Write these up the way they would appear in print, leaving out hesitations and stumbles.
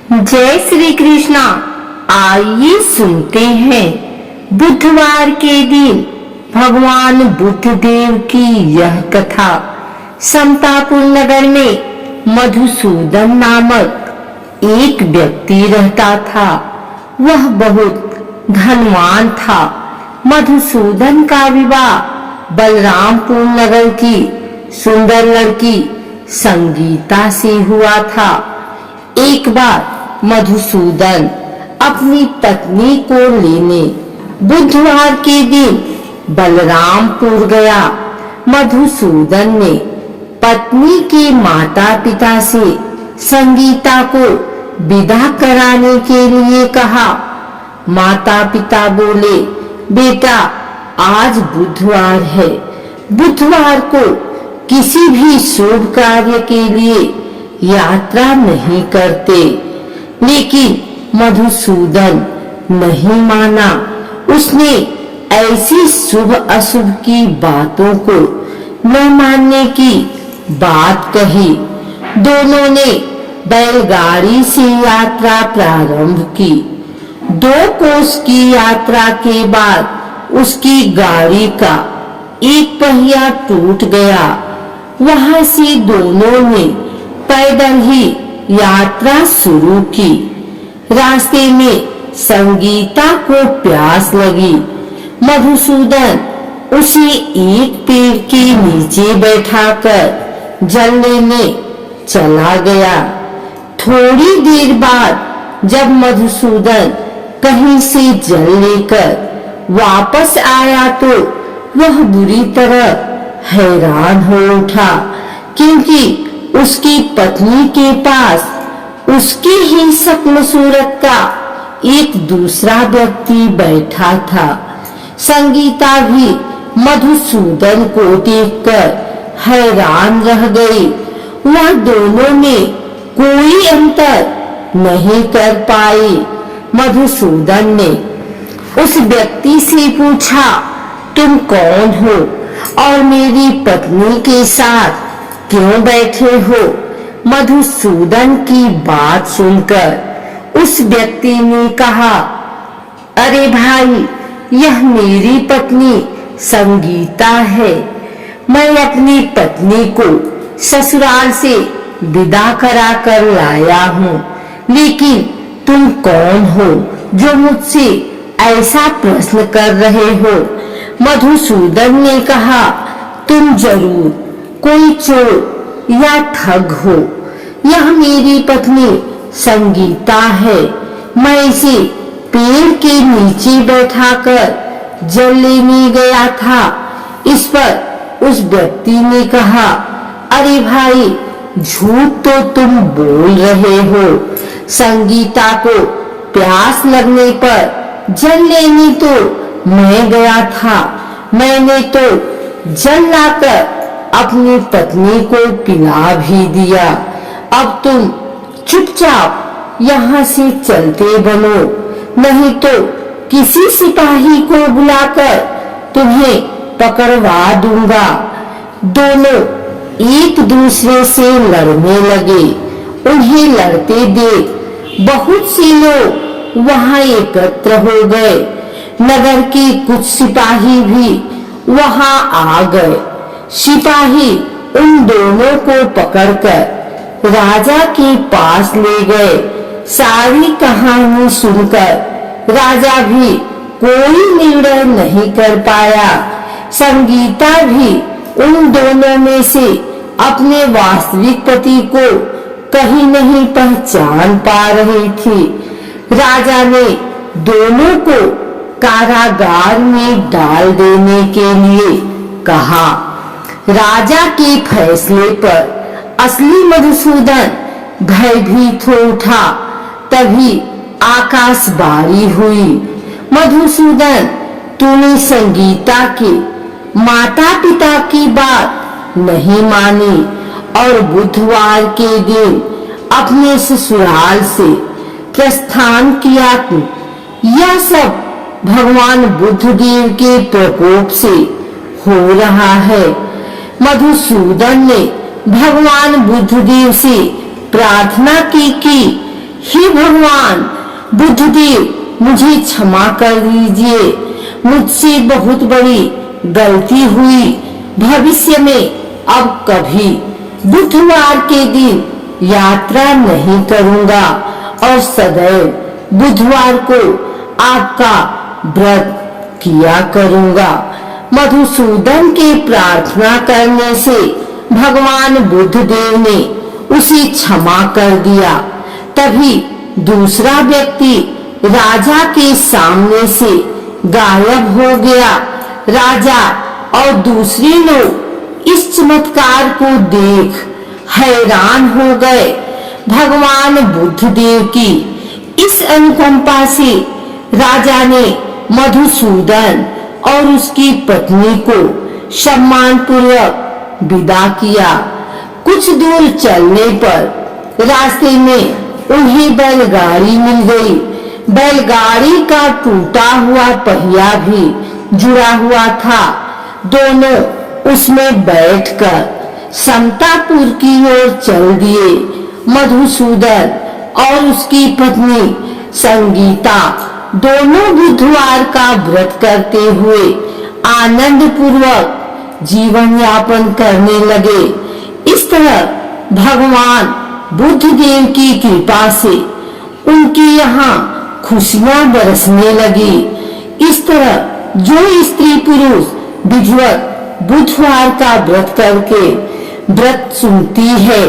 जय श्री कृष्णा। आइए सुनते हैं बुधवार के दिन भगवान बुद्ध देव की यह कथा। समतापुर नगर में मधुसूदन नामक एक व्यक्ति रहता था। वह बहुत धनवान था। मधुसूदन का विवाह बलरामपुर नगर की सुंदर लड़की संगीता से हुआ था। एक बार मधुसूदन अपनी पत्नी को लेने बुधवार के दिन बलरामपुर गया। मधुसूदन ने पत्नी के माता पिता से संगीता को विदा कराने के लिए कहा। माता पिता बोले, बेटा आज बुधवार है, बुधवार को किसी भी शुभ कार्य के लिए यात्रा नहीं करते। लेकिन मधुसूदन नहीं माना। उसने ऐसी शुभ अशुभ की बातों को न मानने की बात कही। दोनों ने बैलगाड़ी से यात्रा प्रारंभ की। 2 कोस की यात्रा के बाद उसकी गाड़ी का एक पहिया टूट गया। वहां से दोनों ने पैदल ही यात्रा शुरू की। रास्ते में संगीता को प्यास लगी। मधुसूदन उसे एक पेड़ के नीचे बैठाकर जल लेने चला गया। थोड़ी देर बाद जब मधुसूदन कहीं से जल लेकर वापस आया तो वह बुरी तरह हैरान हो उठा, क्योंकि उसकी पत्नी के पास उसके ही शक्ल सूरत का एक दूसरा व्यक्ति बैठा था। संगीता भी मधुसूदन को देखकर हैरान रह गई। वह दोनों में कोई अंतर नहीं कर पाई। मधुसूदन ने उस व्यक्ति से पूछा, तुम कौन हो और मेरी पत्नी के साथ क्यों बैठे हो? मधुसूदन की बात सुनकर उस व्यक्ति ने कहा, अरे भाई, यह मेरी पत्नी संगीता है। मैं अपनी पत्नी को ससुराल से विदा करा कर लाया हूँ। लेकिन तुम कौन हो जो मुझसे ऐसा प्रश्न कर रहे हो? मधुसूदन ने कहा, तुम जरूर कोई चोर या ठग हो। यह मेरी पत्नी संगीता है। मैं इसे पेड़ के नीचे बैठाकर जल लेने गया था। इस पर उस व्यक्ति ने कहा, अरे भाई, झूठ तो तुम बोल रहे हो। संगीता को प्यास लगने पर जल लेने तो मैं गया था। मैंने तो जल लाकर अपनी पत्नी को पिला भी दिया। अब तुम चुपचाप यहाँ से चलते बनो, नहीं तो किसी सिपाही को बुलाकर तुम्हें पकड़वा दूंगा। दोनों एक दूसरे से लड़ने लगे। उन्हें लड़ते देख बहुत से लोग वहाँ एकत्र हो गए। नगर के कुछ सिपाही भी वहाँ आ गए। सिपाही उन दोनों को पकड़कर राजा के पास ले गए। सारी कहानी सुनकर राजा भी कोई निर्णय नहीं कर पाया। संगीता भी उन दोनों में से अपने वास्तविक पति को कहीं नहीं पहचान पा रही थी। राजा ने दोनों को कारागार में डाल देने के लिए कहा। राजा के फैसले पर असली मधुसूदन भयभीत हो उठा। तभी आकाशवाणी हुई, मधुसूदन, तूने संगीता के माता पिता की बात नहीं मानी और बुधवार के दिन अपने ससुराल से प्रस्थान किया। यह सब भगवान बुद्ध देव के प्रकोप से हो रहा है। मधुसूदन ने भगवान बुद्ध देव से प्रार्थना की कि हे भगवान बुद्धदेव, मुझे क्षमा कर दीजिए, मुझसे बहुत बड़ी गलती हुई। भविष्य में अब कभी बुधवार के दिन यात्रा नहीं करूंगा और सदैव बुधवार को आपका व्रत किया करूंगा। मधुसूदन के प्रार्थना करने से भगवान बुद्धदेव ने उसे क्षमा कर दिया। तभी दूसरा व्यक्ति राजा के सामने से गायब हो गया। राजा और दूसरे लोग इस चमत्कार को देख हैरान हो गए। भगवान बुद्धदेव की इस अनुकंपा से राजा ने मधुसूदन और उसकी पत्नी को सम्मान पूर्वक विदा किया। कुछ दूर चलने पर रास्ते में उन्हें बैलगाड़ी मिल गई। बैलगाड़ी का टूटा हुआ पहिया भी जुड़ा हुआ था। दोनों उसमें बैठकर समतापुर की ओर चल दिए। मधुसूदन और उसकी पत्नी संगीता दोनों बुधवार का व्रत करते हुए आनंद पूर्वक जीवन यापन करने लगे। इस तरह भगवान बुद्धदेव की कृपा से उनके यहाँ खुशियां बरसने लगी। इस तरह जो स्त्री पुरुष विधिवत बुधवार का व्रत करके व्रत सुनती है,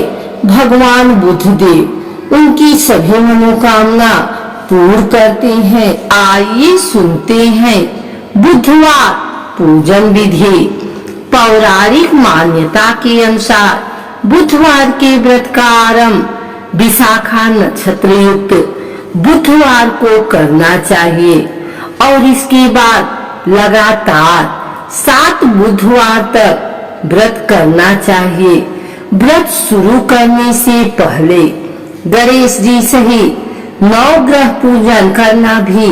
भगवान बुद्धदेव उनकी सभी मनोकामना पूर्ण करते हैं। आइए सुनते हैं बुधवार पूजन विधि। पौराणिक मान्यता के अनुसार बुधवार के व्रत का आरंभ विशाखा नक्षत्र युक्त बुधवार को करना चाहिए और इसके बाद लगातार 7 बुधवार तक व्रत करना चाहिए। व्रत शुरू करने से पहले गणेश जी सहित 9 ग्रह पूजन करना भी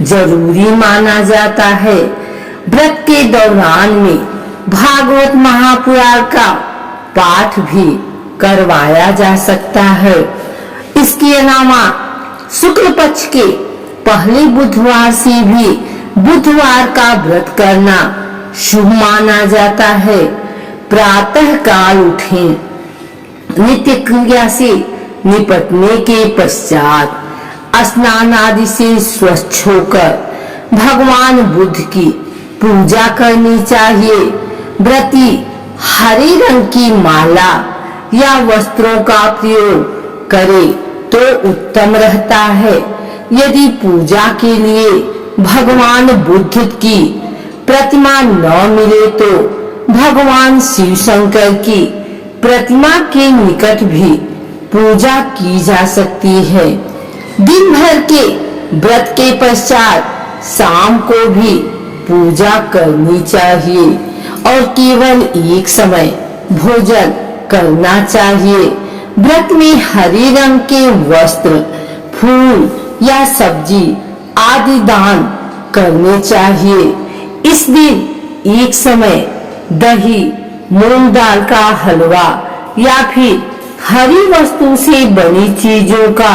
जरूरी माना जाता है। व्रत के दौरान में भागवत महापुराण का पाठ भी करवाया जा सकता है। इसके अलावा शुक्ल पक्ष के पहले बुधवार से भी बुधवार का व्रत करना शुभ माना जाता है। प्रातः काल उठें, नित्य क्रिया से निपटने के पश्चात स्नान आदि से स्वच्छ होकर भगवान बुद्ध की पूजा करनी चाहिए। व्रती हरे रंग की माला या वस्त्रों का प्रयोग करे तो उत्तम रहता है। यदि पूजा के लिए भगवान बुद्ध की प्रतिमा न मिले तो भगवान शिव शंकर की प्रतिमा के निकट भी पूजा की जा सकती है। दिन भर के व्रत के पश्चात शाम को भी पूजा करनी चाहिए और केवल एक समय भोजन करना चाहिए। व्रत में हरे रंग के वस्त्र, फूल या सब्जी आदि दान करने चाहिए। इस दिन एक समय दही, मूंग दाल का हलवा या फिर हरी वस्तु से बनी चीजों का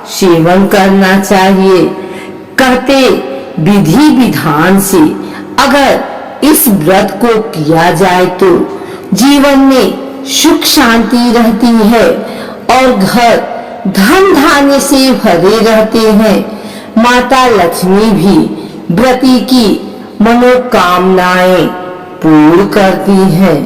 सेवन करना चाहिए। कहते विधि विधान से अगर इस व्रत को किया जाए तो जीवन में सुख शांति रहती है और घर धन धान्य से भरे रहते हैं। माता लक्ष्मी भी व्रती की मनोकामनाएं पूर्ण करती हैं।